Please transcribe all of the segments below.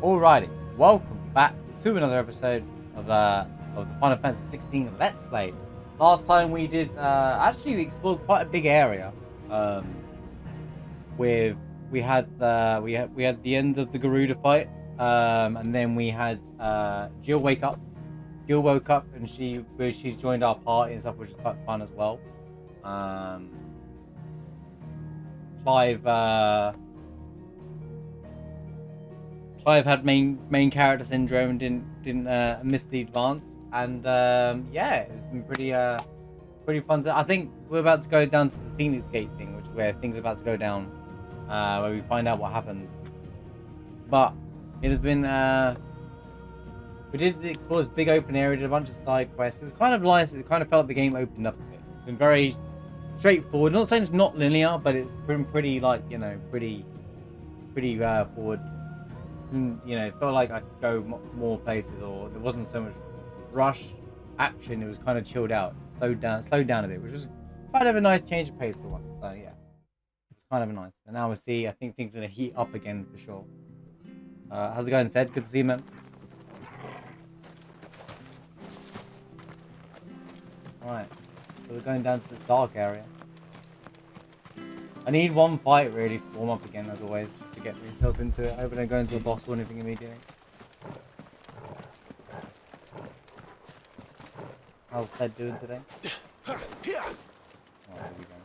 Alrighty, welcome back to another episode of the Final Fantasy 16 Let's Play. Last time we did actually we explored quite a big area. With we had the end of the Garuda fight, and then we had Jill wake up. Jill woke up and she's joined our party and stuff, which is quite fun as well. Clive had main character syndrome and didn't miss the advance, and yeah, it's been pretty fun. I think we're about to go down to the Phoenix Gate thing, which is where things are about to go down, where we find out what happens. But it has been we did explore this big open area, did a bunch of side quests. It was kind of nice. It kind of felt like the game opened up a bit. It's been very straightforward. Not saying it's not linear, but it's been pretty pretty forward. It felt like I could go more places, or there wasn't so much rush action. It was kind of chilled out, slowed down a bit, which was kind of a nice change of pace for once. So yeah, it was kind of nice. And now I think things are gonna heat up again for sure. How's it going, Zed? Good to see you, man. Right, so we're going down to this dark area. I need one fight really to warm up again, as always, to get myself into it. I hope I don't go into a boss or anything immediately. How's Ted doing today? Oh, here we go.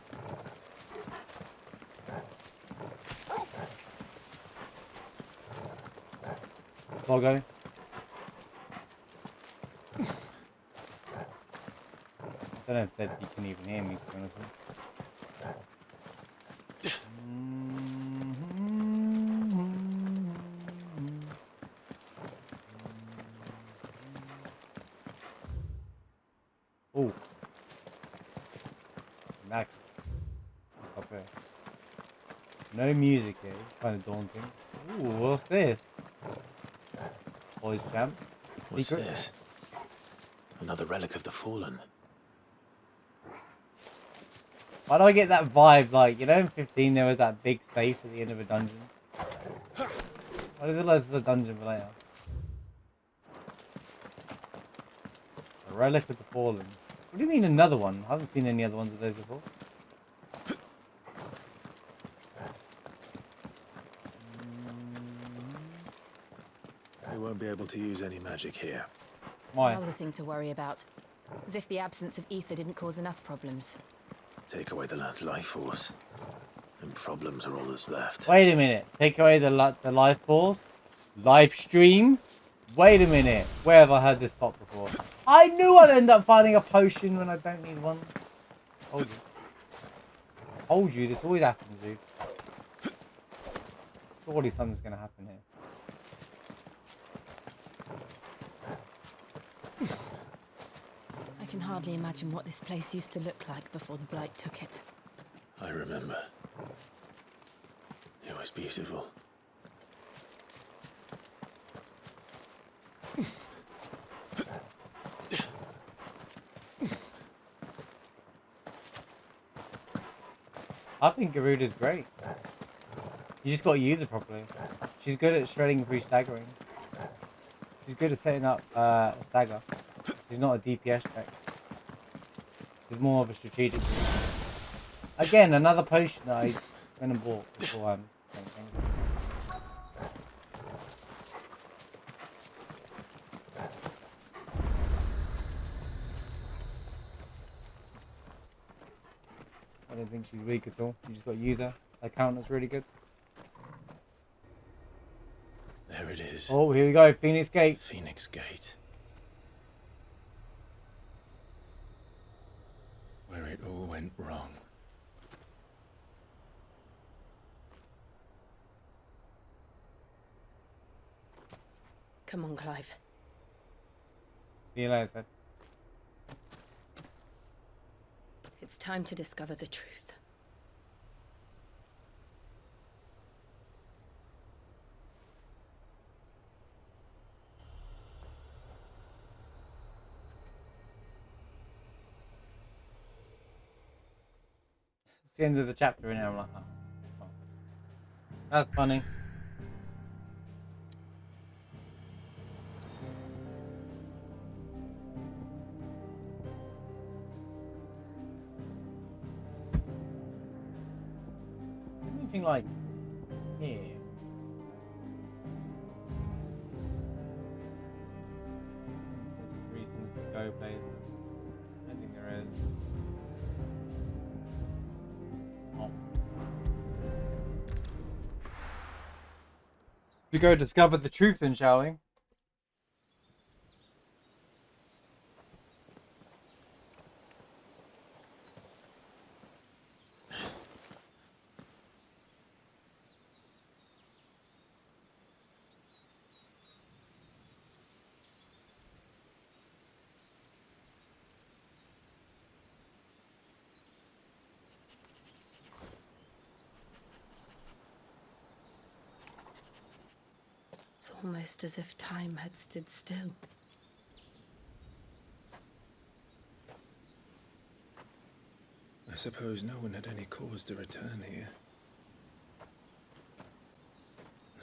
Doggo. I don't know if Ted can even hear me, to be honest with you. Oh, back up here. No music here. It's kind of daunting. Ooh, what's this? Boys champ. What's this? Another relic of the fallen. Why do I get that vibe? Like, you know, in 15 there was that big safe at the end of a dungeon. Why does it like this is a dungeon for later? A relic of the fallen. What do you mean another one? I haven't seen any other ones of those before. We won't be able to use any magic here. Why? Another thing to worry about. As if the absence of ether didn't cause enough problems. Take away the lad's life force, and problems are all that's left. Wait a minute. Take away the life force? Live stream? Wait a minute. Where have I heard this pop before? I knew I'd end up finding a potion when I don't need one. Told you. Told you, this always happens, dude. Surely something's gonna happen here. I can hardly imagine what this place used to look like before the Blight took it. I remember. It was beautiful. I think Garuda's great. You just gotta use her properly. She's good at shredding through staggering. She's good at setting up a stagger. She's not a DPS check. She's more of a strategic. Again, another potion that I went and bought beforehand. I don't think she's weak at all. You just got to use her. Her counter's really good. There it is. Oh, here we go. Phoenix Gate. Phoenix Gate. Where it all went wrong. Come on, Clive. See you later, Seth. It's time to discover the truth. It's the end of the chapter, and I'm like, oh. That's funny. anything like here? There's reasons to go places. I think there is. Oh. We go discover the truth then, shall we? It's almost as if time had stood still. I suppose no one had any cause to return here.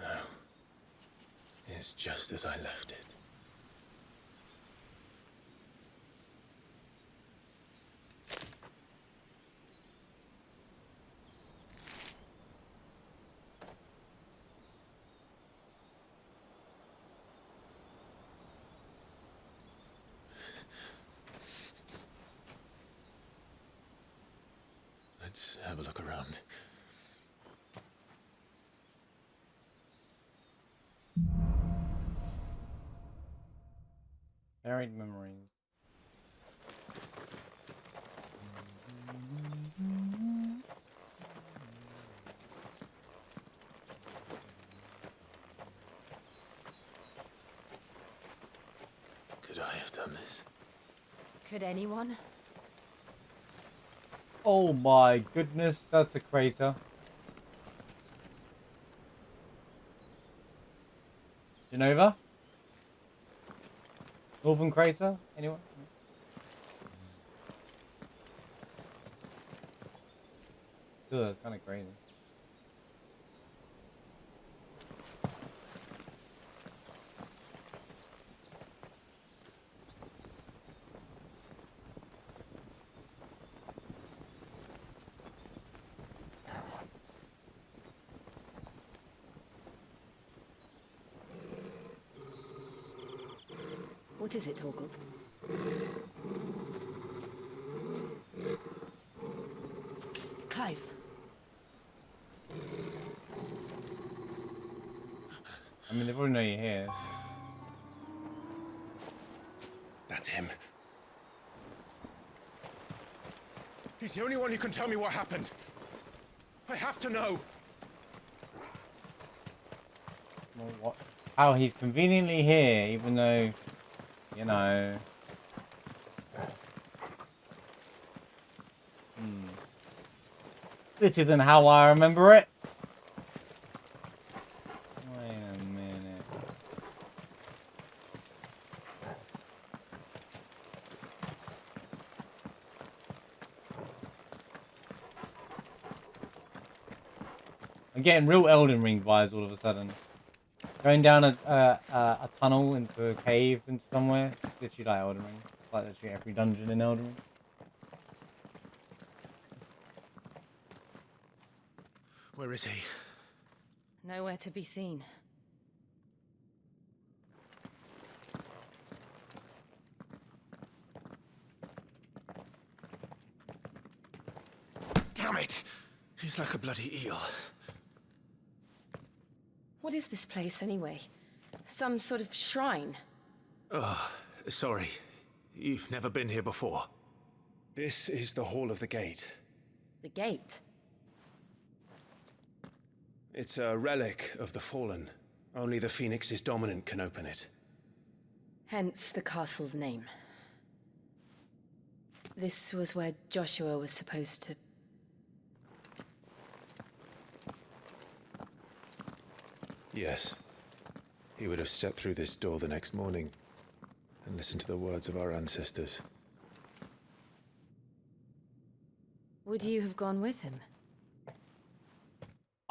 No. It's just as I left it. Let's have a look around. Buried memories. Could I have done this? Could anyone? Oh my goodness, that's a crater. Genova? Northern crater? Anyone? Still, that's kind of crazy. What is it, Torgal? Clive. I mean, they probably know you're here. That's him. He's the only one who can tell me what happened. I have to know. Well, what? How he's conveniently here, even though, you know. This isn't how I remember it. Wait a minute. I'm getting real Elden Ring vibes all of a sudden. Going down a tunnel into a cave into somewhere. Literally like Elden Ring. It's like literally every dungeon in Elden Ring. Where is he? Nowhere to be seen. Damn it! He's like a bloody eel. What is this place, anyway? Some sort of shrine? Oh, sorry. You've never been here before. This is the Hall of the Gate. The gate? It's a relic of the Fallen. Only the Phoenix's dominant can open it. Hence the castle's name. This was where Joshua was supposed to... Yes. He would have stepped through this door the next morning and listened to the words of our ancestors. Would you have gone with him?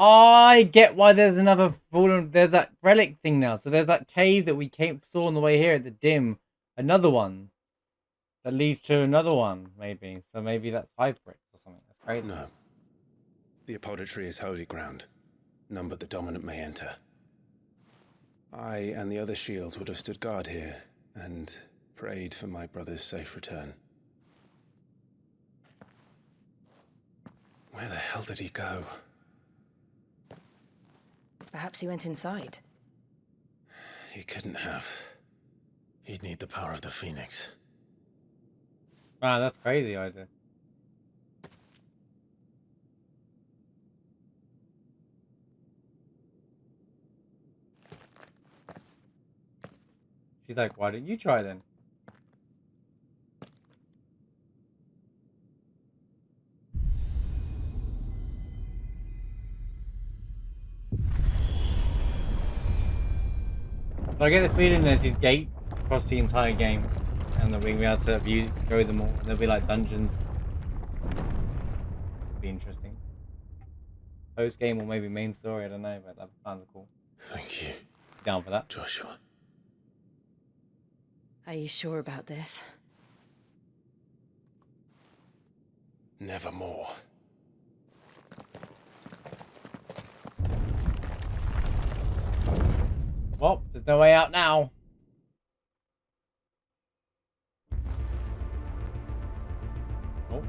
I get why there's another fallen. There's that relic thing now. So there's that cave that we saw on the way here at the dim. Another one that leads to another one, maybe. So maybe that's 5 bricks or something. That's crazy. No. The apodatory is holy ground. None but the dominant may enter. I and the other shields would have stood guard here, and prayed for my brother's safe return. Where the hell did he go? Perhaps he went inside. He couldn't have. He'd need the power of the Phoenix. Wow, that's crazy idea. She's like, why didn't you try then? But I get the feeling there's his gate across the entire game, and that we'll be able to go them all. And there'll be like dungeons. This be interesting. Post game or maybe main story, I don't know, but that sounds cool. Thank you, Down for that. Joshua. Are you sure about this? Nevermore. Well, there's no way out now. Oh.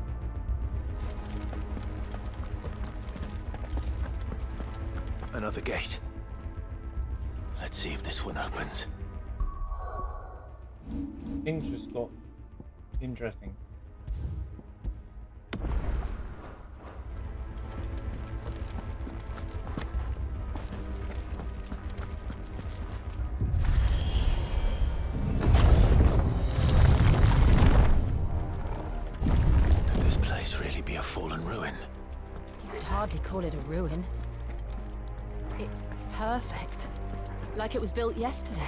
Another gate. Let's see if this one opens. Interesting. Could this place really be a fallen ruin? You could hardly call it a ruin. It's perfect. Like it was built yesterday.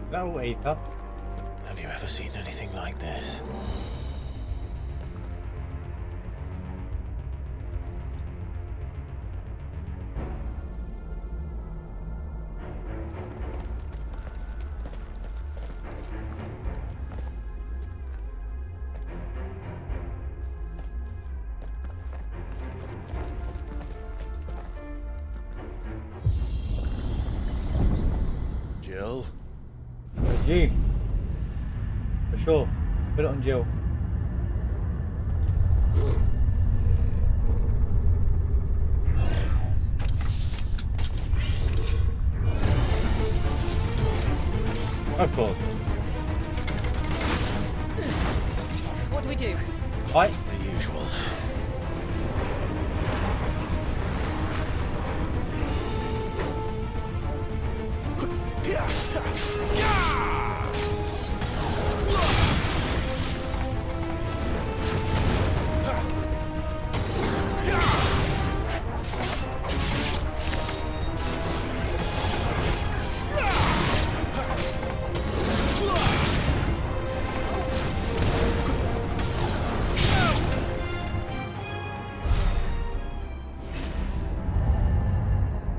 Is that all Aether? Have you ever seen anything like this? Jill? It's you. For sure. Put it on Jill. Of course. What do we do? Right? The usual.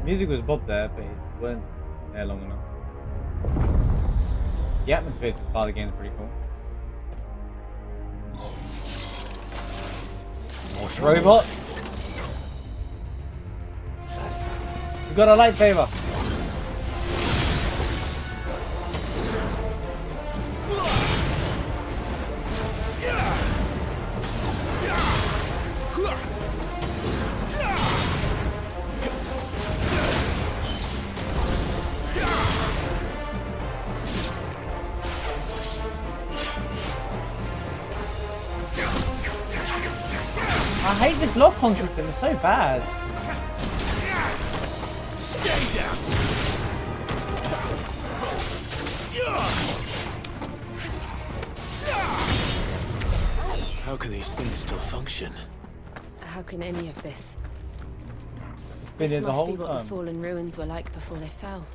Music was Bob there, but it weren't there long enough. The atmosphere is part of the game is pretty cool. Robot! We got a lightsaber! I hate this lock-on system, it's so bad. Stay down. How can these things still function? How can any of this? Been This here the must whole be what the time. fallen ruins were like before they fell.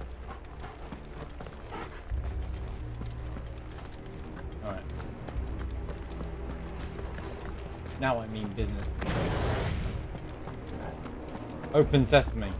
Alright. Now I mean business. Open sesame.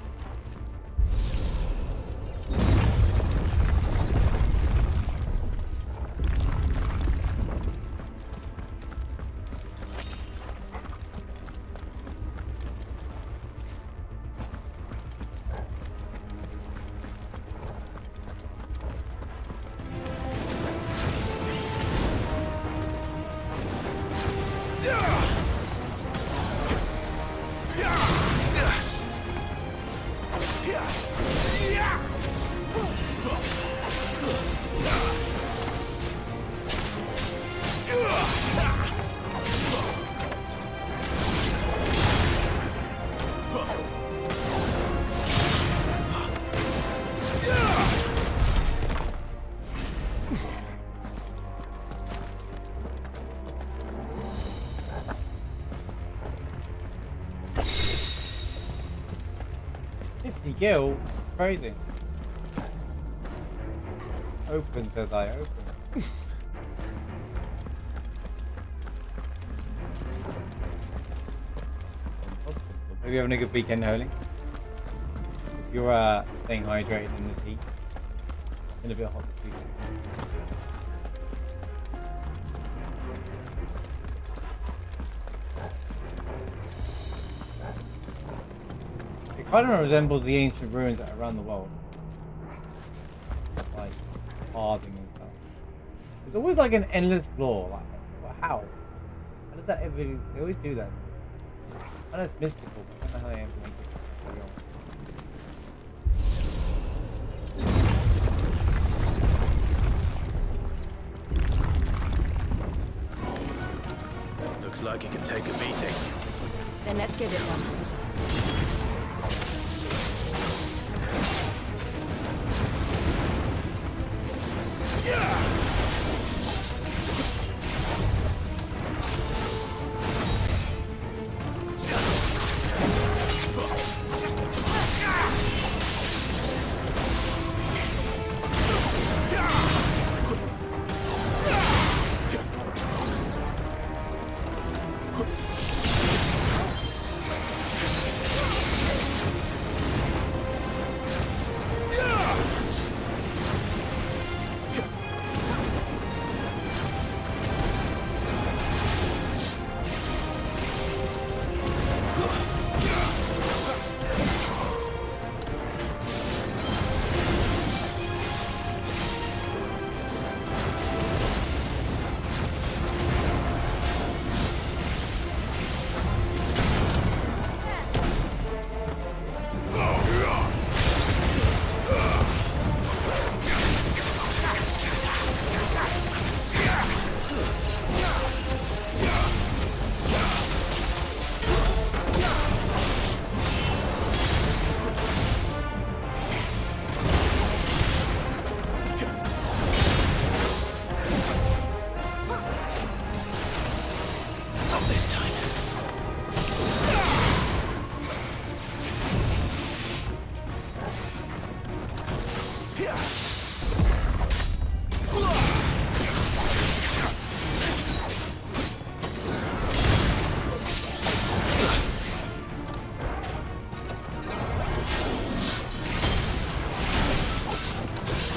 Gil, crazy. Open, says I, open. Hope you're having a good weekend, Holy. If you're staying hydrated in this heat. It's been a bit hot this weekend. It kind of resembles the ancient ruins that are around the world. Like, carving and stuff. There's always like an endless floor. Like, how? How does that ever... They always do that. I know it's mystical, but I don't know how they implement it. Looks like it can take a beating. Then let's give it one.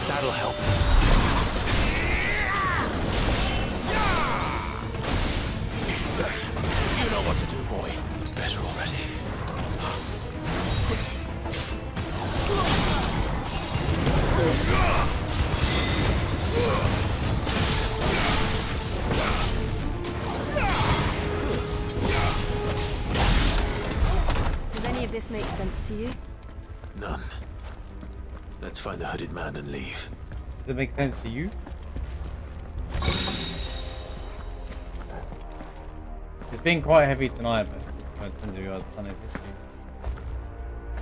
That'll help. You know what to do, boy. Better already. Does any of this make sense to you? None. Let's find the hooded man and leave. Does it make sense to you? It's been quite heavy tonight, but it depends if you're done it this week.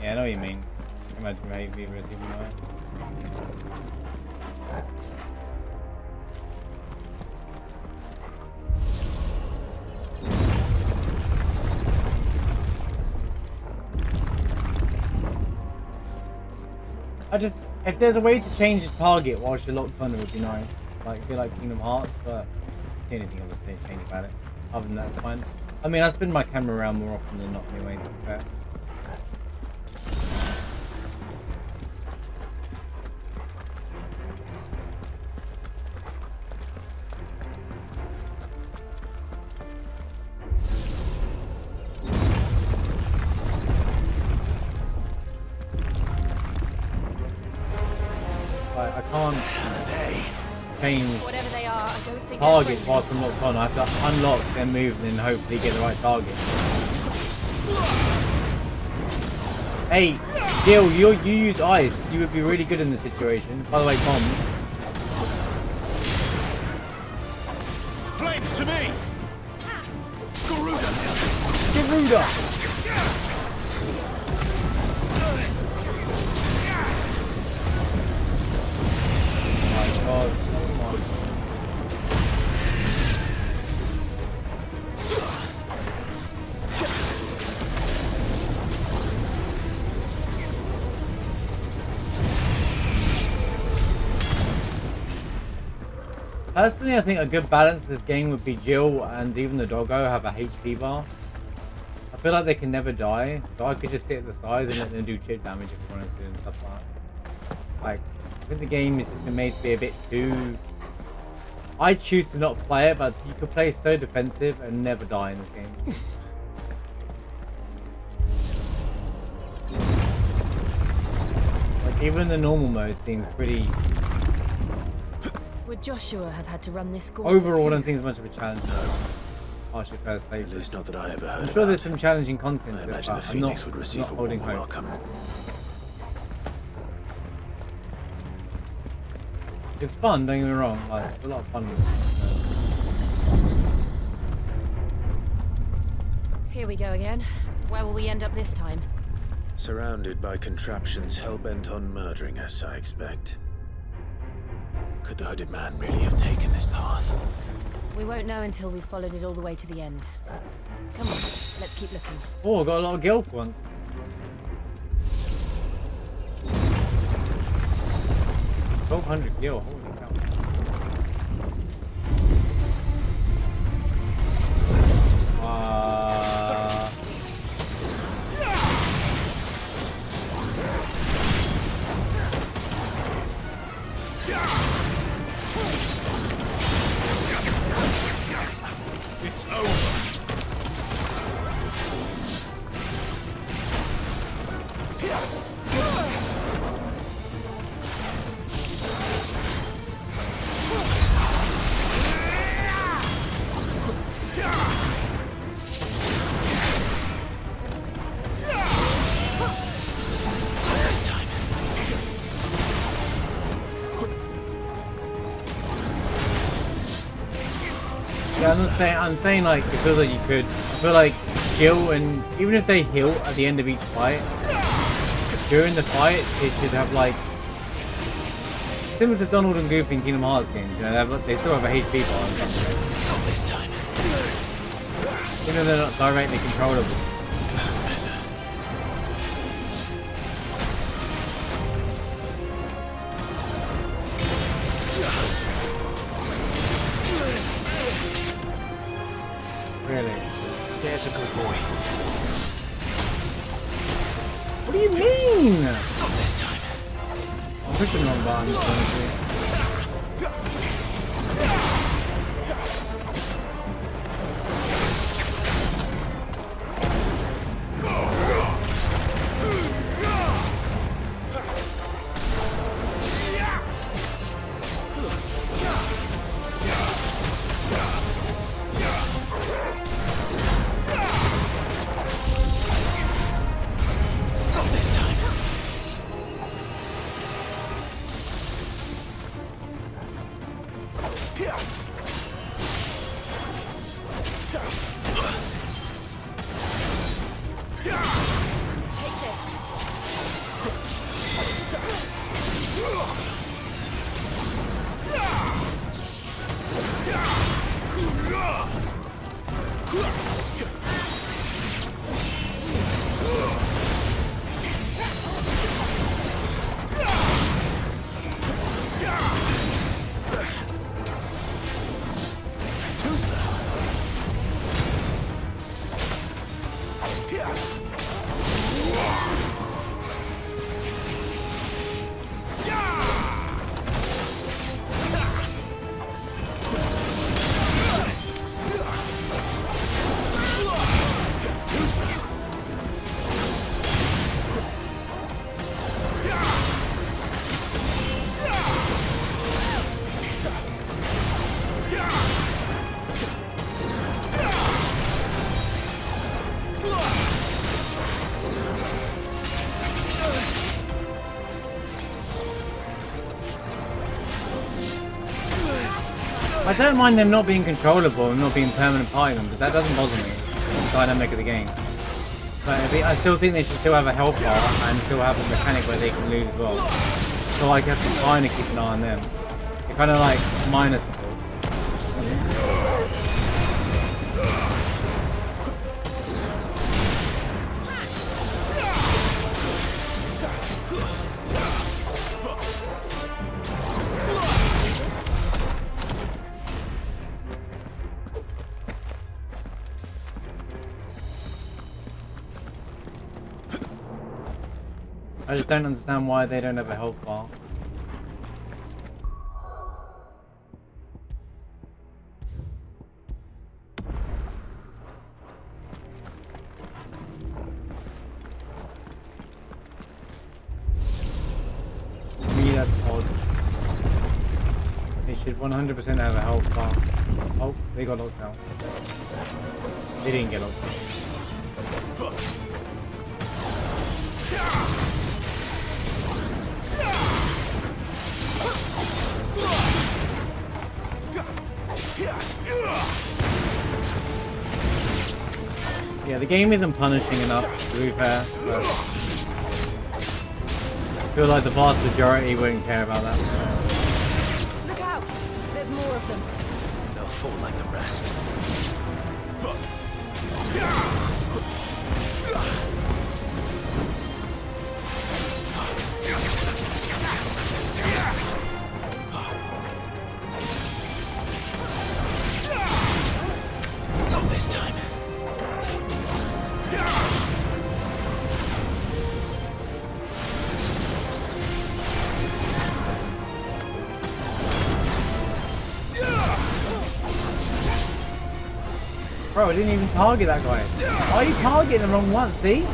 Yeah, I know what you mean. Imagine how heavy it was even tonight. If there's a way to change the target whilst you're locked on, it would be nice. Like, feel like Kingdom Hearts, but anything else to change about it. Other than that, it's fine. I mean, I spin my camera around more often than not anyway, to be fair. I can't. Hey, change Whatever they are, I don't think targets they're whilst I'm locked on. I have to unlock, then move, and then hopefully get the right target. Hey, Jill, you use ice. You would be really good in this situation. By the way, Tom. Flames to me! Garuda! Garuda! Oh my god, so much. Personally, I think a good balance of this game would be Jill and even the doggo have a HP bar. I feel like they can never die, so I could just sit at the side and let them do chip damage if I wanted to and stuff like that. Like, I think the game is made to be a bit too... I choose to not play it, but you could play so defensive and never die in this game. Like, even the normal mode seems pretty... Would Joshua have had to run this gauntlet Overall, I too? don't think it's much of a challenge. Harsh at first At playthrough. least not that I ever heard I'm sure there's about. some challenging content, I but imagine the I'm Phoenix not, would I'm receive not a holding warm hope. welcome. It's fun, don't get me wrong. Like, it's a lot of fun with it. Here we go again. Where will we end up this time? Surrounded by contraptions hell-bent on murdering us, I expect. Could the hooded man really have taken this path? We won't know until we've followed it all the way to the end. Come on, let's keep looking. Oh, I got a lot of gil for once. 1,200 gil, holy cow. It's over! This time. Yeah, I'm saying like, it feels like you could. I feel like Jill, and even if they heal at the end of each fight, during the fight, it should have like, similar to Donald and Goofy in Kingdom Hearts games, you know, they still have a HP bar and stuff. Not this time. Even though they're not directly controllable. That's better. Really? There's a good boy. What do you mean? Not this time. I'm pushing the wrong buttons, honestly. Not this time. don't mind them not being controllable and not being permanent party members. That doesn't bother me. It's the dynamic of the game. But I still think they should still have a health bar and still have a mechanic where they can lose as well. So like you have to kind of keep an eye on them. They're kind of like minus support. I just don't understand why they don't have a health bar. To me, that's odd. They should 100% have a health bar. Oh, they got locked out. They didn't get locked out. Yeah, the game isn't punishing enough, to be fair. I feel like the vast majority wouldn't care about that. Look out! There's more of them. They'll fall like the rest. Not this time. Bro, I didn't even target that guy. Why are you targeting the wrong one? See?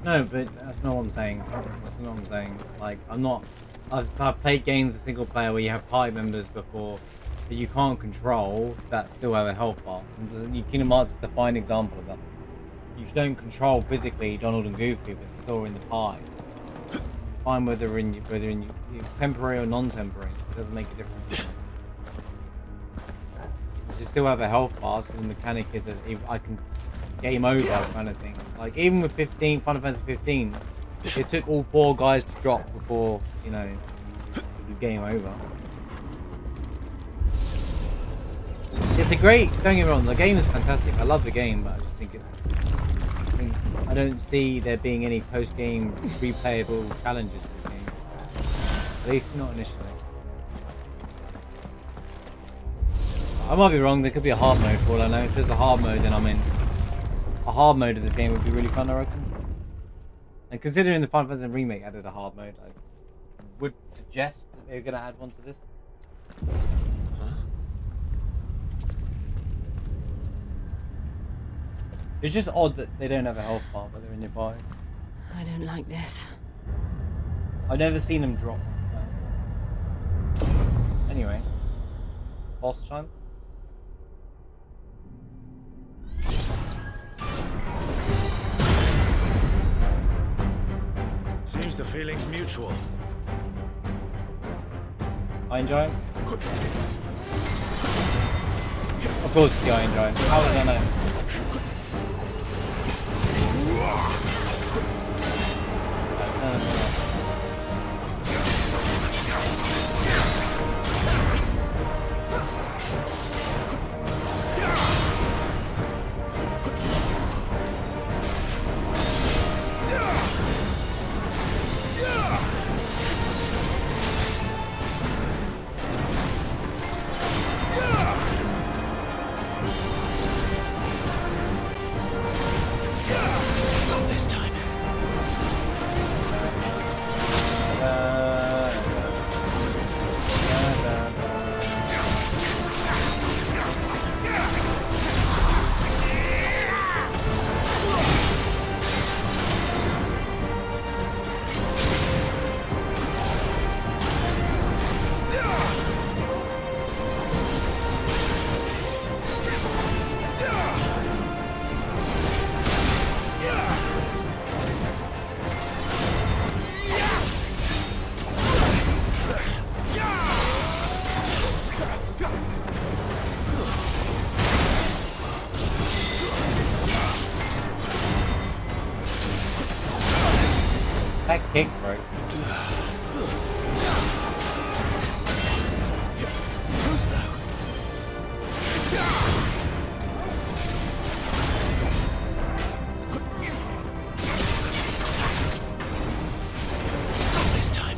No, but that's not what I'm saying. That's not what I'm saying. Like, I've played games as single player where you have party members before that you can't control that still have a health bar. And Kingdom Hearts is the fine example of that. You don't control physically Donald and Goofy, but they're still in the party. It's fine whether you're temporary or non-temporary. It doesn't make a difference. You still have a health bar, so the mechanic is that I can game over kind of thing. Like even with Final Fantasy 15, it took all 4 guys to drop before, you know, it was game over. It's a great, don't get me wrong, the game is fantastic. I love the game, but I just think I don't see there being any post-game replayable challenges for this game. At least not initially. I might be wrong, there could be a hard mode for all I know. If there's a hard mode, then I'm in. A hard mode of this game would be really fun, I reckon. And considering the Final Fantasy remake added a hard mode, I would suggest that they're going to add one to this. Huh? It's just odd that they don't have a health bar, but they're in your party. I don't like this. I've never seen them drop. So. Anyway, boss time. Seems the feeling's mutual. I enjoy it. Of course, yeah, I enjoy it. How would I know? kick, bro. Too slow. Not this time.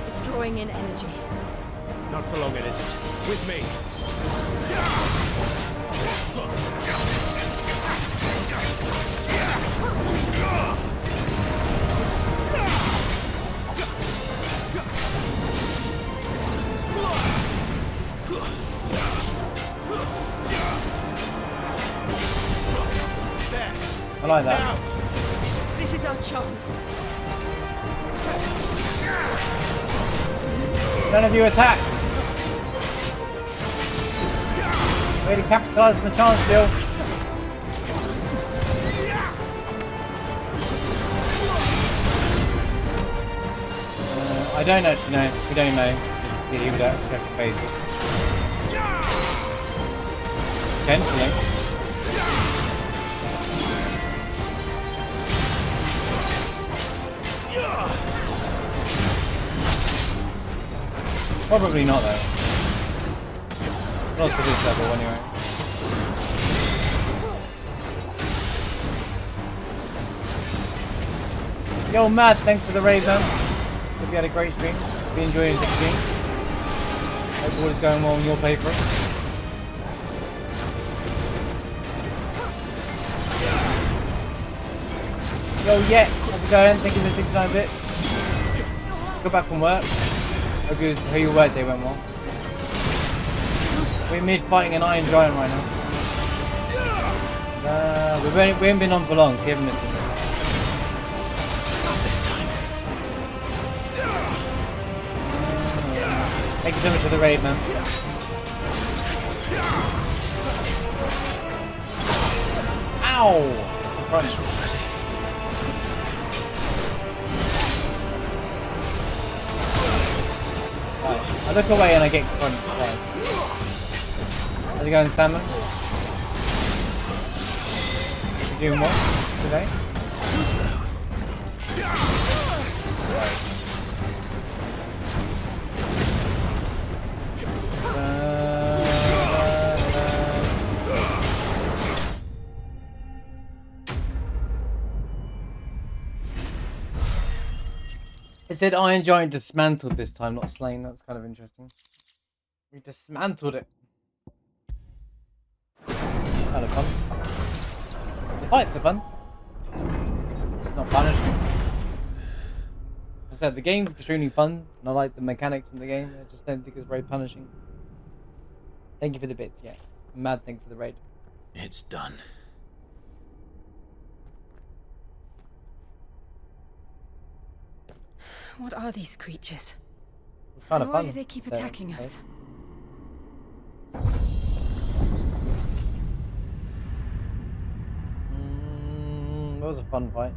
It's drawing in energy. Not for long, it isn't. With me. I like that. Now. This is our chance. None of you attack. Way to capitalize on the chance, Bill. I don't actually know. We don't know. He would actually have to face it. Potentially. Probably not though. Not to this level anyway. Yo, Mad, thanks for the raid, man. Hope you had a great stream. Hope you enjoying the stream. Hope all is going well on your paper. Yo, yeah, how's it going? Thank you for the 69 bit. Go back from work. Hope your work day went well. We're mid fighting an Iron Giant right now. We haven't been on for long, so you haven't missed it. Not this time. Thank you so much for the raid, man. Ow! Right. I look away and I get crunched. Right. How's it going, Salmon? You doing what today? Too slow. It said Iron Giant dismantled this time, not slain. That's kind of interesting. We dismantled it. Kind of fun. The fights are fun. It's not punishing. As I said, the game's extremely fun, and I like the mechanics in the game. I just don't think it's very punishing. Thank you for the bits, yeah. Mad thanks for the raid. It's done. What are these creatures? It's kind of And why fun. do they keep so, attacking okay. us? That was a fun fight.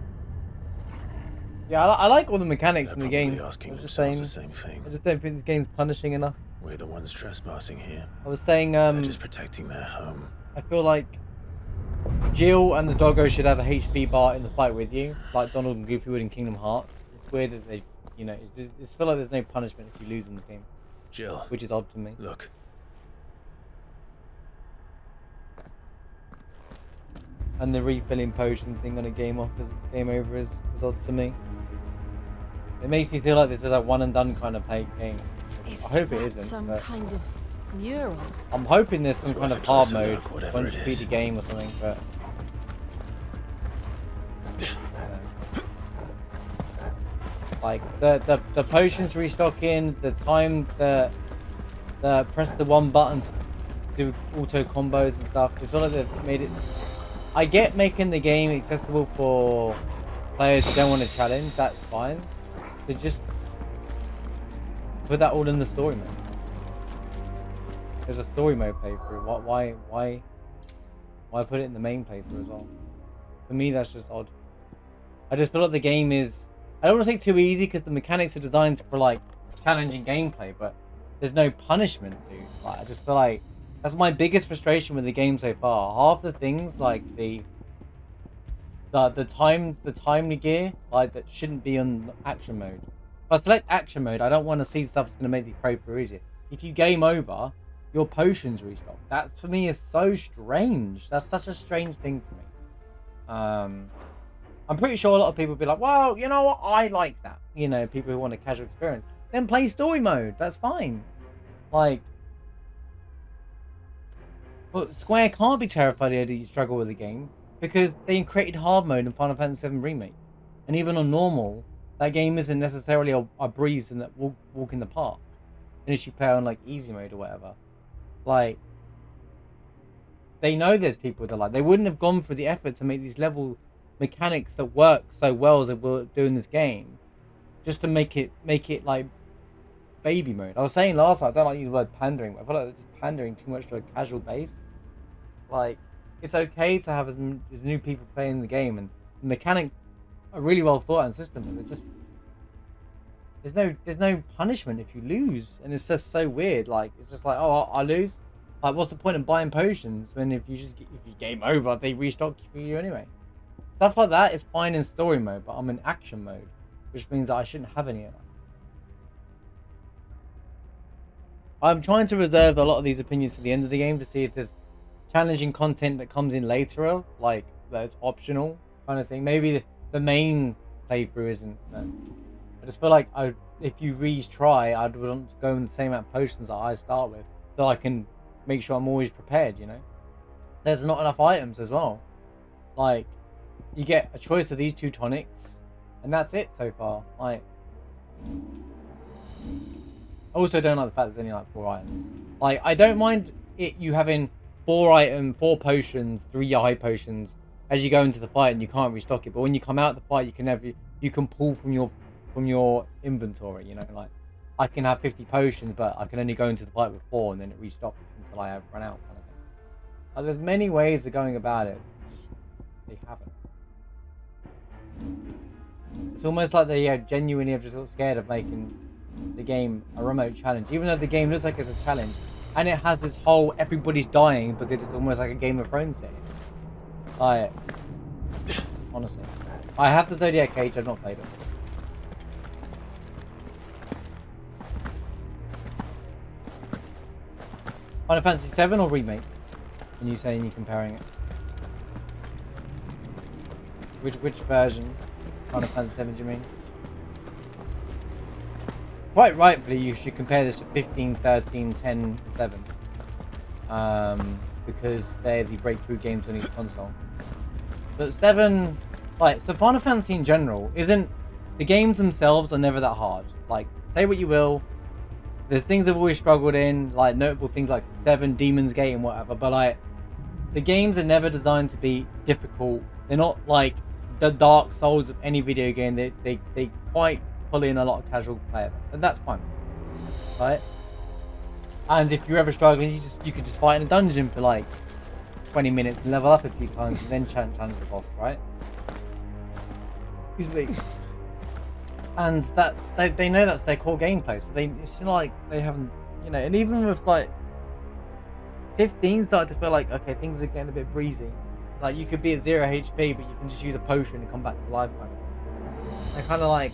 Yeah, I like all the mechanics They're in the game. probably asking I was just themselves saying, the same thing. I just don't think this game's punishing enough. We're the ones trespassing here. I was saying, They're just protecting their home. I feel like Jill and the doggo should have a HP bar in the fight with you, like Donald and Goofy would in Kingdom Hearts. It's weird that they, you know, it's feel like there's no punishment if you lose in this game, Jill, which is odd to me. look. And the refilling potion thing on a game over is odd to me. It makes me feel like this is a one and done kind of game. Is I hope it that isn't. some But kind of mural. I'm hoping there's some It's kind worth of a hard closer mode look, whatever once it you beat is. the game or something, but like the potions restocking, the time the press the one button to do auto combos and stuff. I feel like they've made it. I get making the game accessible for players who don't want to challenge. That's fine. But just put that all in the story mode. There's a story mode playthrough. Why put it in the main playthrough as well? For me, that's just odd. I just feel like the game is. I don't want to say too easy because the mechanics are designed for like challenging gameplay, but there's no punishment, dude. Like I just feel like that's my biggest frustration with the game so far. Half the things like the timely gear like that shouldn't be on action mode. If I select action mode, I don't want to see stuff that's gonna make the playthrough easier. If you game over, your potions restock. That for me is so strange. That's such a strange thing to me. I'm pretty sure a lot of people will be like, well, you know what? I like that. You know, people who want a casual experience. Then play story mode. That's fine. Like, but Square can't be terrified that you struggle with the game because they created hard mode in Final Fantasy VII Remake. And even on normal, that game isn't necessarily a breeze and that walk in the park. Unless you play on like easy mode or whatever. Like, they know there's people that like, they wouldn't have gone for the effort to make these level mechanics that work so well as they were doing this game just to make it like baby mode. I was saying last time, I don't like to use the word pandering, but I feel like they're just pandering too much to a casual base. Like, it's okay to have as new people playing the game, and the mechanic are really well thought out in system, but it's just there's no punishment if you lose, and it's just so weird. Like, it's just like, oh, I lose. Like, what's the point in buying potions when if you game over, they restock for you anyway? Stuff like that is fine in story mode, but I'm in action mode, which means that I shouldn't have any of that. I'm trying to reserve a lot of these opinions to the end of the game to see if there's challenging content that comes in later, like that's optional kind of thing. Maybe the main playthrough isn't. I just feel like if you retry, I'd want to go in the same amount of potions that I start with, so I can make sure I'm always prepared. You know, there's not enough items as well. Like, you get a choice of these 2 tonics, and that's it so far. Like, I also don't like the fact there's only like 4 items. Like, I don't mind you having 4 potions, 3 high potions as you go into the fight, and you can't restock it. But when you come out of the fight, you can pull from your inventory. You know, like I can have 50 potions, but I can only go into the fight with 4, and then it restocks until I have run out. Kind of thing. Like, there's many ways of going about it. Just, they haven't. It's almost like they genuinely have just got scared of making the game a remote challenge, even though the game looks like it's a challenge, and it has this whole everybody's dying because it's almost like a Game of Thrones setting. Like, honestly, I have the Zodiac Cage. I've not played it. Final Fantasy VII or Remake? And you saying you're comparing it? Which version? Final Fantasy VII, do you mean? Quite rightfully, you should compare this to 15, 13, 10, 7. Because they're the breakthrough games on each console. But 7, like, so Final Fantasy in general isn't, the games themselves are never that hard. Like, say what you will, there's things I've always struggled in, like notable things like 7, Demon's Gate and whatever, but like, the games are never designed to be difficult. They're not like the Dark Souls of any video game. They quite pull in a lot of casual player base, and that's fine, right? And if you're ever struggling, you could just fight in a dungeon for like 20 minutes and level up a few times, and then challenge the boss, right? Excuse me. And that they know that's their core gameplay, so it's not like they haven't, you know. And even with like 15 started to feel like, okay, things are getting a bit breezy. Like, you could be at 0 HP, but you can just use a potion and come back to life, kind of. They're kind of like,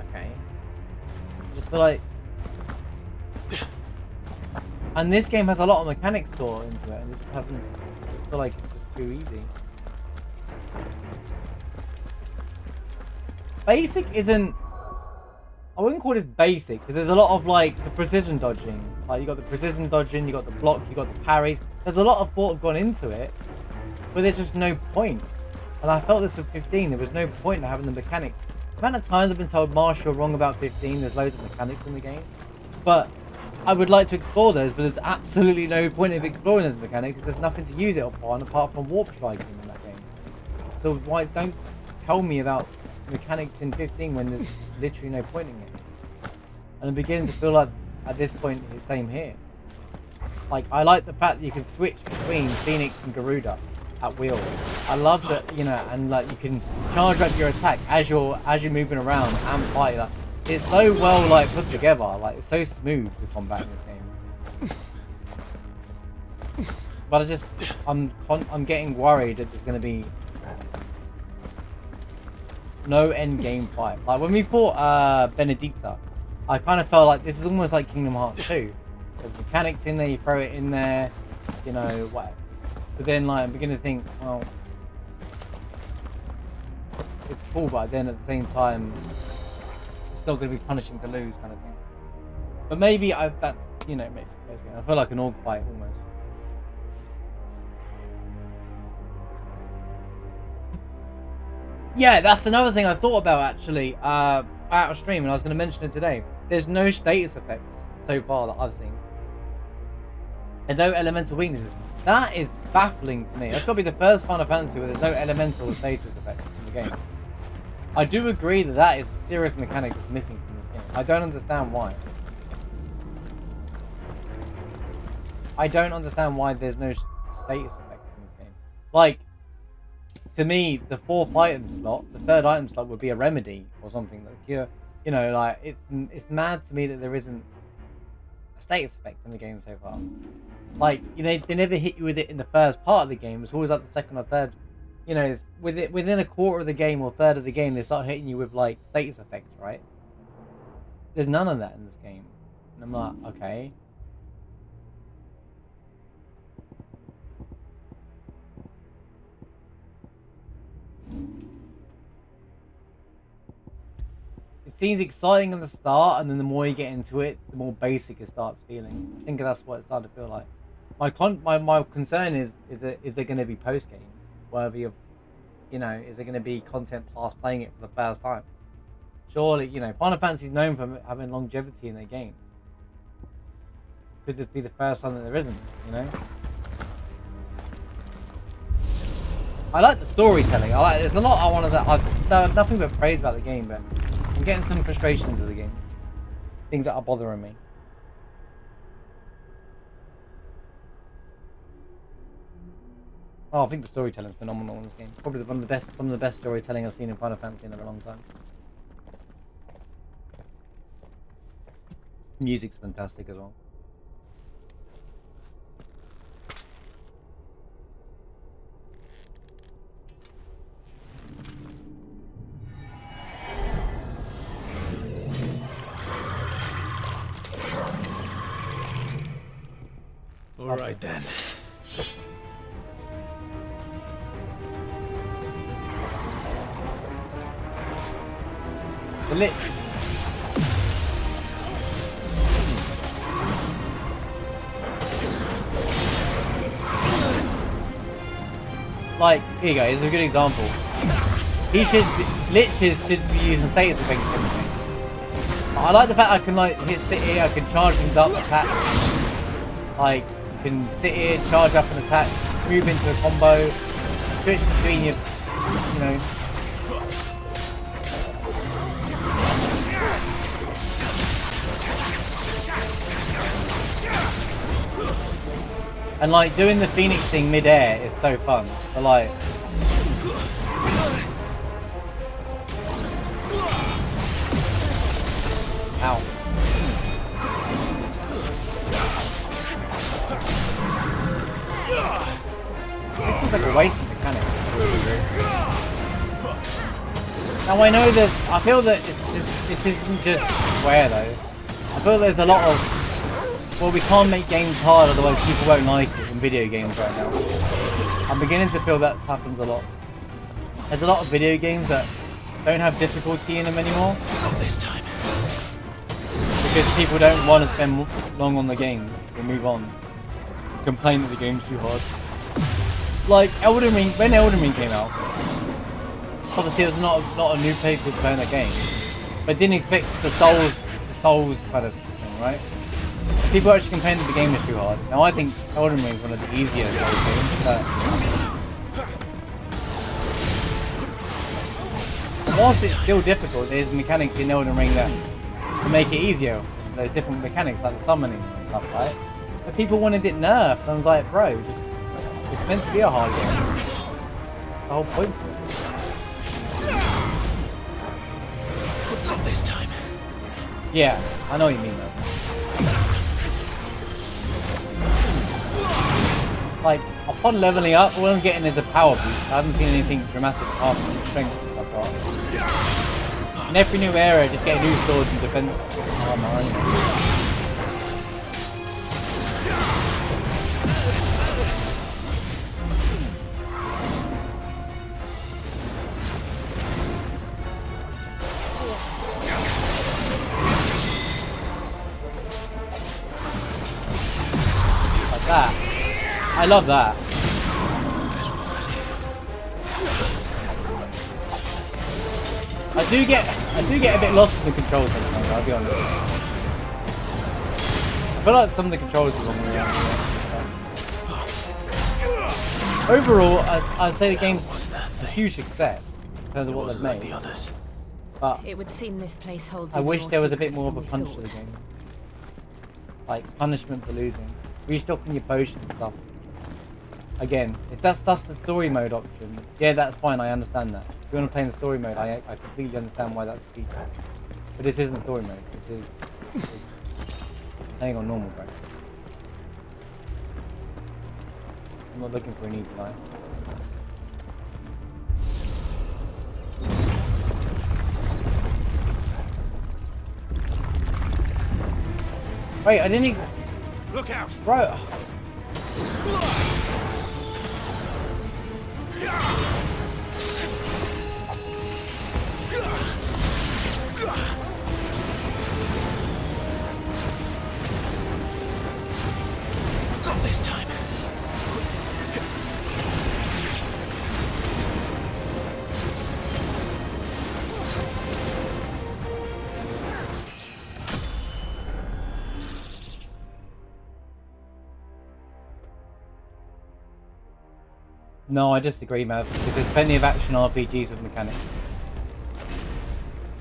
okay. I just feel like, and this game has a lot of mechanics thought into it, and they just haven't. I just feel like it's just too easy. Basic isn't I wouldn't call this basic, because there's a lot of like the precision dodging. Like you got the precision dodging, you got the block, you got the parries. There's a lot of thought gone into it, but there's just no point. And I felt this with 15. There was no point in having the mechanics. The amount of times I've been told, Marsh, you're wrong about 15. There's loads of mechanics in the game, but I would like to explore those. But there's absolutely no point of exploring those mechanics because there's nothing to use it upon apart from warp striking in that game. So why don't tell me about mechanics in 15 when there's literally no point in it? And I'm beginning to feel like at this point it's the same here. Like I like the fact that you can switch between Phoenix and Garuda at will. I love that, you know, and like you can charge up your attack as you're moving around and fight. Like, it's so well like put together. Like it's so smooth the combat in this game. But I'm getting worried that there's going to be no end game fight. Like when we fought Benedicta, I kind of felt like this is almost like Kingdom Hearts 2. There's mechanics in there, you throw it in there, you know, what. But then like I'm beginning to think, well, it's cool, but then at the same time it's still going to be punishing to lose kind of thing. But maybe maybe I feel like an orc fight almost. Yeah, that's another thing I thought about actually out of stream, and I was going to mention it today. There's no status effects so far that I've seen, and no elemental weaknesses. That is baffling to me. That's got to be the first Final Fantasy where there's no elemental status effect in the game. I do agree that that is a serious mechanic that's missing from this game. I don't understand why. I don't understand why there's no status effect in this game. Like, to me, the fourth item slot, the third item slot would be a remedy or something. Like, you know, like it's mad to me that there isn't a status effect in the game so far. Like, you know, they never hit you with it in the first part of the game. It's always like the second or third. You know, within a quarter of the game or third of the game, they start hitting you with like status effects, right? There's none of that in this game, and I'm like, okay. It seems exciting at the start, and then the more you get into it, the more basic it starts feeling. I think that's what it started to feel like. My concern is there going to be post game worthy of, you know, is there going to be content past playing it for the first time? Surely, you know, Final Fantasy is known for having longevity in their games. Could this be the first time that there isn't? You know. I like the storytelling. There's a lot I wanted to. I've nothing but praise about the game, but I'm getting some frustrations with the game. Things that are bothering me. Oh, I think the storytelling is phenomenal in this game. Probably some of the best storytelling I've seen in Final Fantasy in a long time. Music's fantastic as well. All right then. The lit. Like, here you go, here's a good example. Liches should be using status effects in everything. I like the fact I can like sit here, I can charge things up, attack. Like, you can sit here, charge up an attack, move into a combo, switch between you know. And like doing the Phoenix thing mid-air is so fun. But like, ow. This seems like a waste of mechanic. Now I know that I feel that this isn't just Square though. I feel there's a lot of, well, we can't make games hard, otherwise people won't like it in video games right now. I'm beginning to feel that happens a lot. There's a lot of video games that don't have difficulty in them anymore. Not this time. because people don't want to spend long on the games. They move on. Complain that the game's too hard. Like Elden Ring, when Elden Ring came out, obviously there's not a new player playing the game, but didn't expect the Souls kind of thing, right? People actually complain that the game is too hard. Now I think Elden Ring is one of the easier Souls games, but whilst it's still difficult, there's mechanics in Elden Ring that make it easier. There's different mechanics like the summoning and stuff, right? But people wanted it nerfed, and I was like, bro, it's meant to be a hard game. The whole point of it. Not this time. Yeah, I know what you mean though. Like, upon leveling up, all I'm getting is a power boost. I haven't seen anything dramatic apart from strength I've got. In every new area, just get new swords and defense armor anyway. That. I love that. I do get a bit lost in the controls sometimes, I'll be honest. I feel like some of the controls are wrong way around. Overall, I'd say the game's a huge success in terms of what they've made. But It would seem this place holds. I wish there was a bit secrets more of than a we punch to thought. the game. Like punishment for losing. Restocking your potions and stuff. Again, if that stuff's the story mode option, yeah, that's fine, I understand that. If you want to play in the story mode, I completely understand why that's a feature. But this isn't story mode, this is playing on normal, bro. I'm not looking for an easy life. Wait, I didn't even... Look out! Bro... Not this time. No, I disagree, Mav, because there's plenty of action RPGs with mechanics.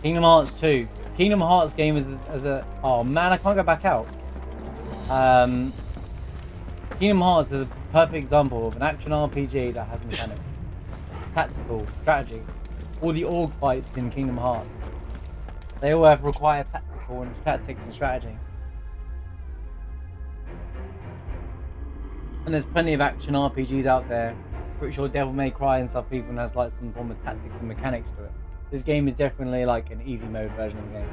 Kingdom Hearts 2. Kingdom Hearts game is a... Oh man, I can't go back out. Kingdom Hearts is a perfect example of an action RPG that has mechanics. Tactical, strategy. All the org fights in Kingdom Hearts. They all require tactical and tactics and strategy. And there's plenty of action RPGs out there. Pretty sure Devil May Cry and stuff even has like some form of tactics and mechanics to it. This game is definitely like an easy mode version of the game.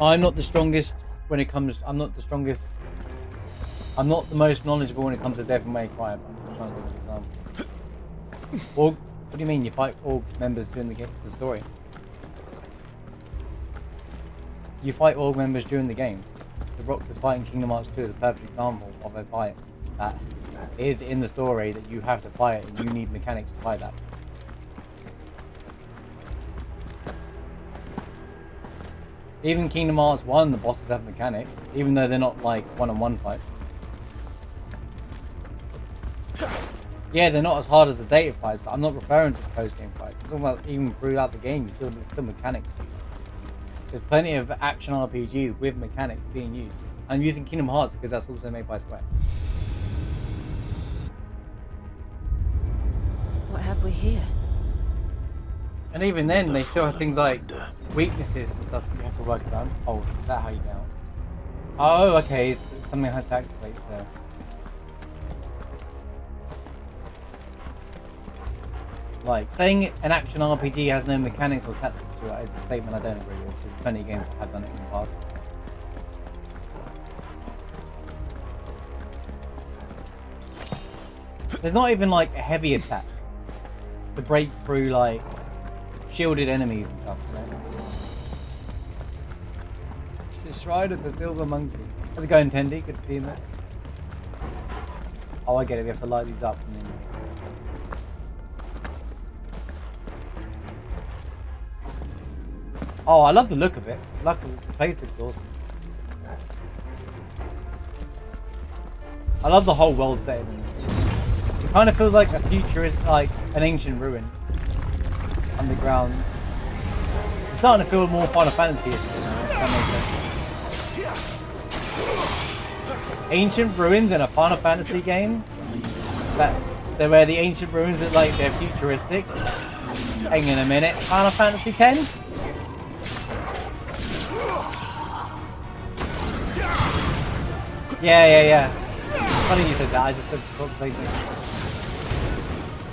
I'm not the strongest when it comes... I'm not the strongest... I'm not the most knowledgeable when it comes to Devil May Cry, but I'm just trying to give an example. Org, what do you mean? You fight org members during the story? You fight org members during the game. The Roxas fight in Kingdom Hearts 2 is a perfect example of a fight that is in the story that you have to fight and you need mechanics to fight that. Even Kingdom Hearts 1, the bosses have mechanics, even though they're not like one-on-one fights. Yeah, they're not as hard as the data fights, but I'm not referring to the post-game fights. I'm talking about even throughout the game, there's still mechanics. There's plenty of action RPGs with mechanics being used. I'm using Kingdom Hearts because that's also made by Square. What have we here? And even then, they still have things like weaknesses and stuff that you have to work around. Oh, is that how you get out? Oh, okay, it's something I had to activate there. Like, saying an action RPG has no mechanics or tactics to it is a statement I don't agree with. There's plenty of games that have done it in the past. There's not even like a heavy attack to break through like shielded enemies and stuff, you know? The Shrine of the Silver Monkey. How's it going, Tendy? Good to see you, mate. Oh, I get it. We have to light these up. And then... Oh, I love the look of it. Look, the place looks awesome. I love the whole world setting. It kind of feels like a futurist, like an ancient ruin underground. It's starting to feel more Final Fantasy-ish, if that makes sense. Ancient ruins in a Final Fantasy game. They're where the ancient ruins are like they're futuristic. Hang on a minute, Final Fantasy X? Yeah. Funny you said that. I just said the same thing.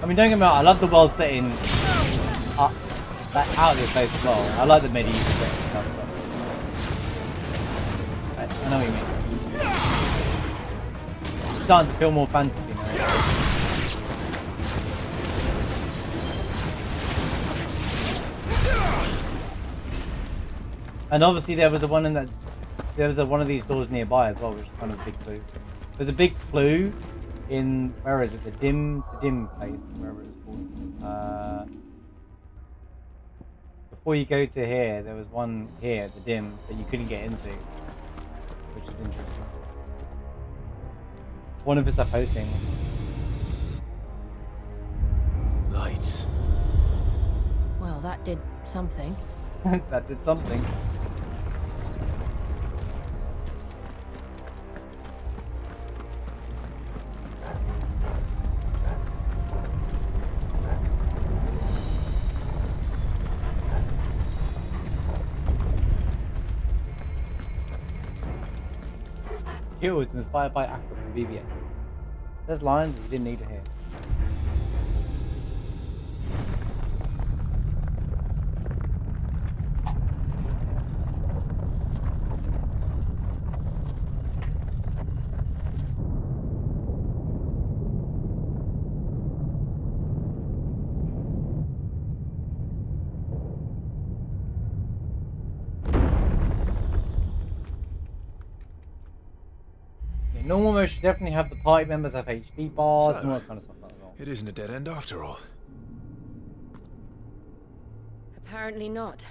I mean, don't get me wrong. I love the world setting out of this place as well. I like the medieval setting and stuff. Right, I know what you mean. It's starting to feel more fantasy now. And obviously there was a one in that. There was one of these doors nearby as well, which is kind of a big clue. There's a big clue in, where is it? The dim place, wherever it's called. Before you go to here, there was one here, the dim, that you couldn't get into, which is interesting. One of us are posting. Lights. Well, that did something. That did something. Kills inspired by Aqua from BBS. There's lines you didn't need to hear. Normal mode should definitely have the party members have HP bars and all that kind of stuff like that as well. It isn't a dead end after all. Apparently not.